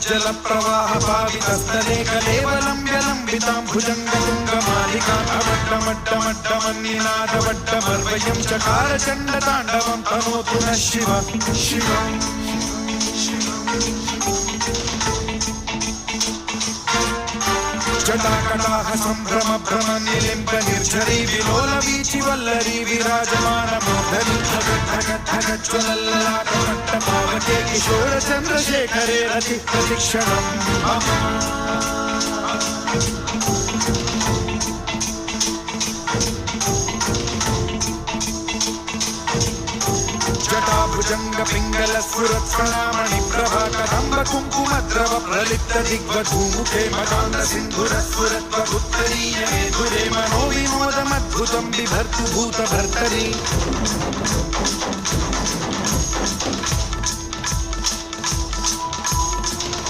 जल प्रवाह पावितस्थले कलेवलम्ब्यलम्बितां भुजङ्गतुङ्गमालिकाम् अवड्डमड्डमड्डमन्निनादवड्डमर्वयं चकार चण्डताण्डवं तनोतु नः शिव शिवम् जटाकटाह सम्भ्रम भ्रम निलिम्ब निर्झरी विलोल वीचि वल्लरी विराजमान मूर्धनि धगज्ज्वलल्लाटमट्ट पावके किशोर चन्द्रशेखरे रति प्रतिक्षणम् जटाभुजंग पिंगल स्फुरत्सणामणि प्रभा कदम्ब कुङ्कुमद्रव प्रलिप्त दिग्वधूमुखे मदान्ध सिन्धुर स्फुरत्वुत्तरीय मेधुरे मनो विनोदमद्भुतं बिभर्तु भूतभर्तरि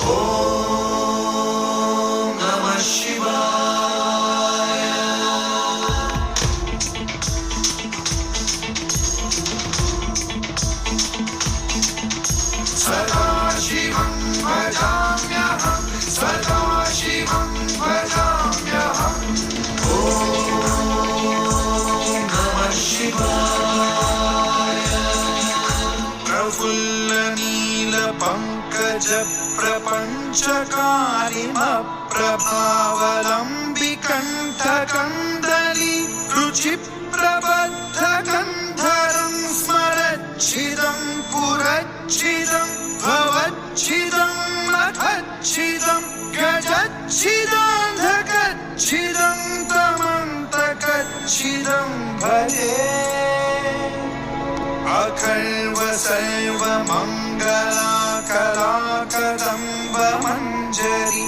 ॐ नमः शिवाय सदाशिवं भजाम्यहं सदाशिवं भजाम्यहं ॐ नमः शिवाय प्रफुल्लनीलपङ्कज प्रपञ्चकारिमप्रभावलम्बिकण्ठकन्दली रुचिप्रबद्धकन्धरं स्मरच्छिदं पुरच्छिदं भवच्छिदं मठच्छिदं गजच्छिदान्धकच्छिदं तमन्तकच्छिदं भजे अखल्व सर्वमङ्गला कलाकदम्ब मञ्जरी